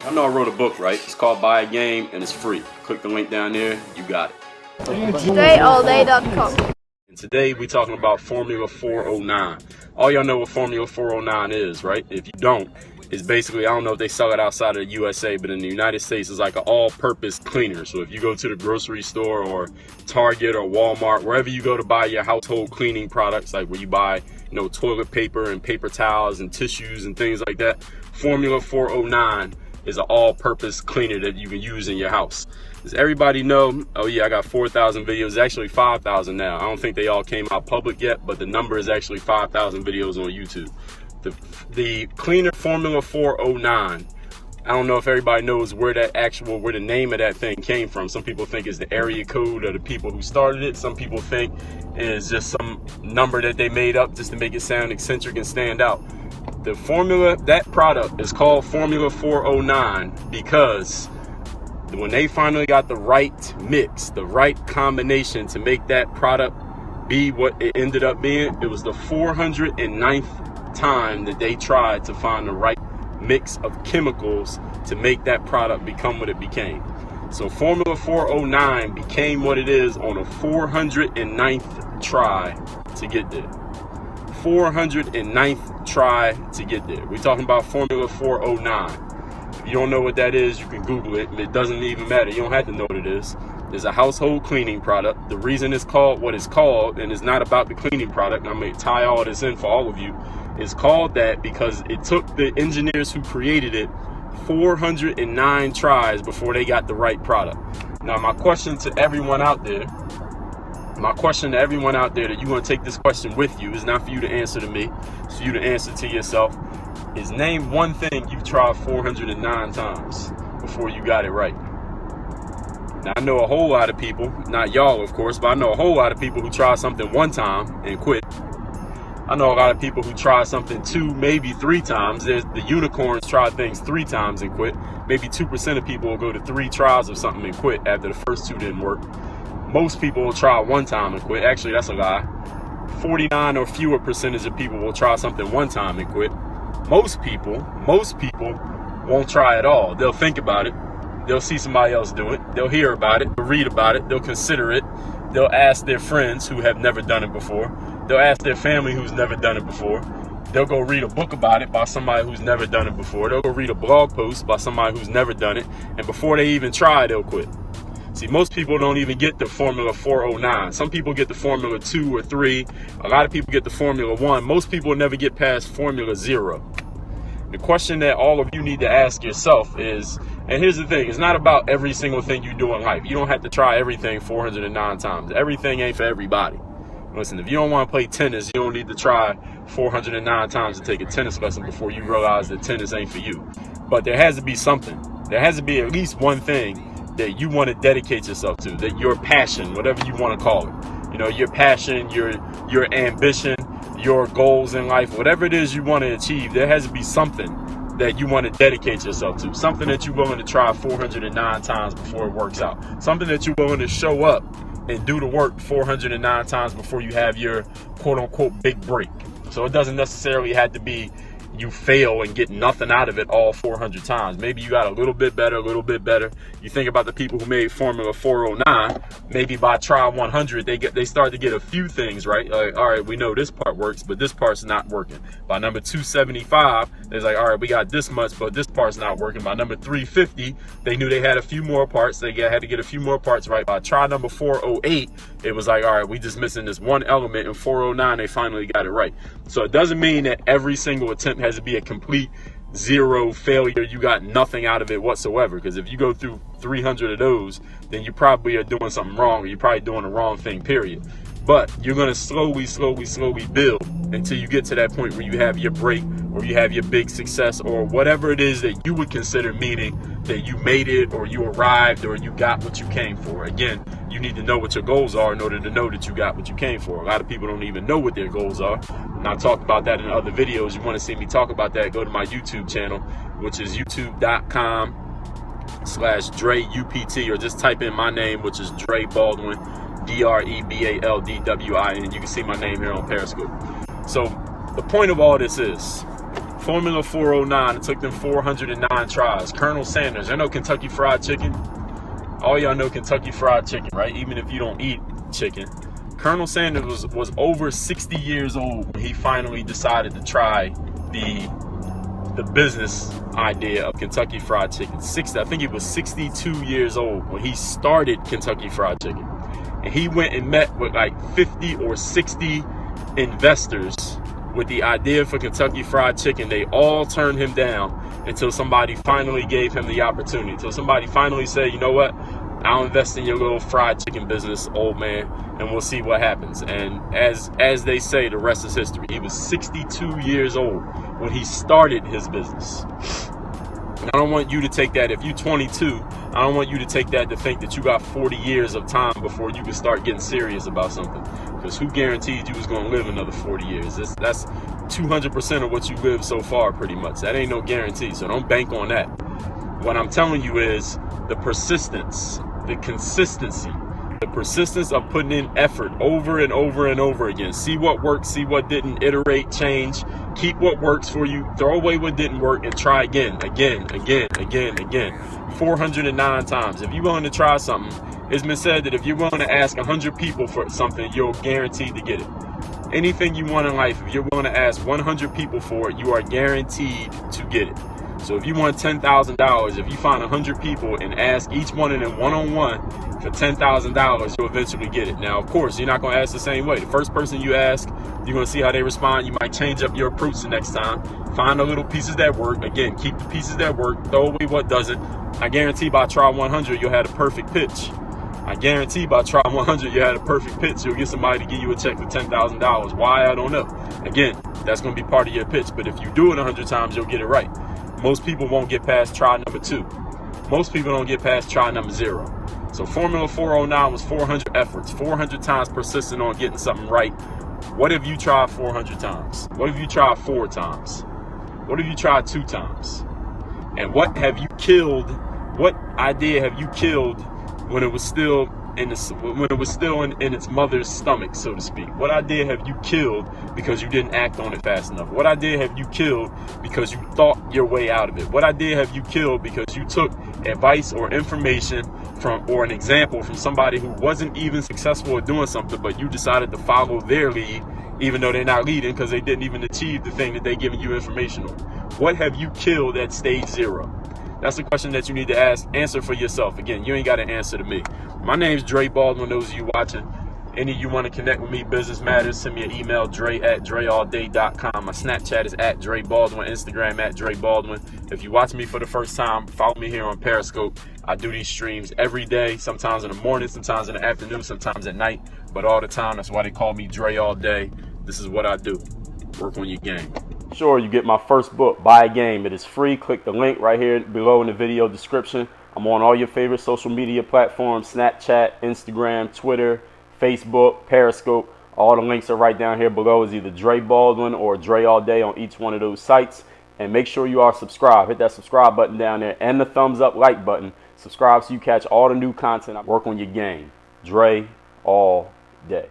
I know I wrote a book, right? It's called Buy a Game and it's free. Click the link down there, you got it. DreAllDay.com. And today we're talking about Formula 409. All y'all know what Formula 409 is, right? If you don't, it's basically, I don't know if they sell it outside of the USA, but in the United States, it's like an all-purpose cleaner. So if you go to the grocery store or Target or Walmart, wherever you go to buy your household cleaning products, like where you buy, toilet paper and paper towels and tissues and things like that, Formula 409 is an all-purpose cleaner that you can use in your house. Does everybody know? Oh yeah, I got 4,000 videos. It's actually 5,000 now. I don't think they all came out public yet, but the number is actually 5,000 videos on YouTube. The cleaner Formula 409. I don't know if everybody knows where the name of that thing came from. Some people think it's the area code of the people who started it. Some people think it's just some number that they made up just to make it sound eccentric and stand out. The formula, that product is called Formula 409 because when they finally got the right mix, the right combination to make that product be what it ended up being, it was the 409th time that they tried to find the right mix of chemicals to make that product become what it became. So Formula 409 became what it is on a 409th try to get there. 409th try to get there. We're talking about Formula 409. If you don't know what that is, you can Google it. It doesn't even matter. You don't have to know what it is. It's a household cleaning product. The reason it's called what it's called, and it's not about the cleaning product, and I'm going to tie all this in for all of you, it's called that because it took the engineers who created it 409 tries before they got the right product. Now, my question to everyone out there that you want to take this question with you, is not for you to answer to me, it's for you to answer to yourself, is name one thing you've tried 409 times before you got it right. Now, I know a whole lot of people, not y'all of course, but I know a whole lot of people who try something one time and quit. I know a lot of people who try something 2, maybe 3 times. There's the unicorns try things 3 times and quit. Maybe 2% of people will go to 3 tries of something and quit after the first 2 didn't work. Most people will try 1 time and quit. Actually, that's a lie. 49 or fewer percentage of people will try something 1 time and quit. Most people won't try at all. They'll think about it. They'll see somebody else do it. They'll hear about it. They'll read about it. They'll consider it. They'll ask their friends who have never done it before. They'll ask their family who's never done it before. They'll go read a book about it by somebody who's never done it before. They'll go read a blog post by somebody who's never done it. And before they even try, they'll quit. See, most people don't even get the Formula 409. Some people get the Formula 2 or 3. A lot of people get the Formula 1. Most people never get past Formula 0. The question that all of you need to ask yourself is, and here's the thing, it's not about every single thing you do in life. You don't have to try everything 409 times. Everything ain't for everybody. Listen, if you don't want to play tennis, you don't need to try 409 times to take a tennis lesson before you realize that tennis ain't for you. But there has to be something. There has to be at least one thing that you want to dedicate yourself to, that your passion, whatever you want to call it. Your passion, your ambition, your goals in life, whatever it is you want to achieve, there has to be something that you want to dedicate yourself to. Something that you're willing to try 409 times before it works out. Something that you're willing to show up and do the work 409 times before you have your quote-unquote big break. So it doesn't necessarily have to be you fail and get nothing out of it all 400 times. Maybe you got a little bit better. You think about the people who made Formula 409, maybe by try 100, they start to get a few things right. Like, all right, we know this part works, but this part's not working. By number 275, it's like, all right, we got this much, but this part's not working. By number 350, they knew they had a few more parts. They had to get a few more parts right. By try number 408, it was like, all right, we just missing this one element. In 409, they finally got it right. So it doesn't mean that every single attempt has to be a complete 0 failure. You got nothing out of it whatsoever. Because if you go through 300 of those, then you probably are doing something wrong, or you're probably doing the wrong thing, period. But you're going to slowly build until you get to that point where you have your break, or you have your big success, or whatever it is that you would consider meaning that you made it, or you arrived, or you got what you came for. Again, you need to know what your goals are in order to know that you got what you came for. A lot of people don't even know what their goals are. And I talked about that in other videos. You want to see me talk about that, go to my YouTube channel, which is youtube.com/DreUPT, or just type in my name, which is Dre Baldwin, DreBaldwin. You can see my name here on Periscope. So the point of all this is, Formula 409, it took them 409 tries. Colonel Sanders, I know Kentucky Fried Chicken. All y'all know Kentucky Fried Chicken, right? Even if you don't eat chicken. Colonel Sanders was over 60 years old when he finally decided to try the business idea of Kentucky Fried Chicken. I think he was 62 years old when he started Kentucky Fried Chicken. And he went and met with like 50 or 60 investors with the idea for Kentucky Fried Chicken. They all turned him down until somebody finally gave him the opportunity. Until somebody finally said, you know what? I'll invest in your little fried chicken business, old man, and we'll see what happens. And as they say, the rest is history. He was 62 years old when he started his business. And I don't want you to take that, if you're 22, I don't want you to take that to think that you got 40 years of time before you can start getting serious about something. Because who guaranteed you was going to live another 40 years? That's 200% of what you lived so far, pretty much. That ain't no guarantee, so don't bank on that. What I'm telling you is the persistence, the consistency, the persistence of putting in effort over and over and over again. See what worked, see what didn't, iterate, change, keep what works for you, throw away what didn't work, and try again. 409 times. If you're willing to try something, it's been said that if you're willing to ask 100 people for something, you're guaranteed to get it. Anything you want in life, if you're willing to ask 100 people for it, you are guaranteed to get it. So if you want $10,000, if you find 100 people and ask each one of them one-on-one for $10,000, you'll eventually get it. Now, of course, you're not going to ask the same way. The first person you ask, you're going to see how they respond. You might change up your approach the next time. Find the little pieces that work. Again, keep the pieces that work. Throw away what doesn't. I guarantee by try 100, you'll have a perfect pitch. I guarantee by try 100, you had a perfect pitch. You'll get somebody to give you a check for $10,000. Why? I don't know. Again, that's going to be part of your pitch. But if you do it 100 times, you'll get it right. Most people won't get past try number 2. Most people don't get past try number 0. So Formula 409 was 400 efforts, 400 times persistent on getting something right. What if you tried 400 times? What if you tried 4 times? What if you tried 2 times? And what have you killed? What idea have you killed when it was still in its mother's stomach, so to speak? What idea have you killed because you didn't act on it fast enough? What idea have you killed because you thought your way out of it? What idea have you killed because you took advice or information or an example from somebody who wasn't even successful at doing something, but you decided to follow their lead, even though they're not leading because they didn't even achieve the thing that they're giving you information on? What have you killed at stage 0? That's the question that you need to answer for yourself. Again, you ain't got to answer to me. My name's Dre Baldwin. Those of you watching, any of you want to connect with me, business matters, send me an email, dre@dreallday.com. My Snapchat is @Dre Baldwin, Instagram @Dre Baldwin. If you watch me for the first time, follow me here on Periscope. I do these streams every day, sometimes in the morning, sometimes in the afternoon, sometimes at night, but all the time. That's why they call me Dre All Day. This is what I do. Work on your game. Sure, you get my first book, Buy a Game. It is free. Click the link right here below in the video description. I'm on all your favorite social media platforms, Snapchat, Instagram, Twitter, Facebook, Periscope. All the links are right down here below. It's either Dre Baldwin or Dre All Day on each one of those sites. And make sure you are subscribed. Hit that subscribe button down there and the thumbs up like button. Subscribe so you catch all the new content. I work on your game. Dre All Day.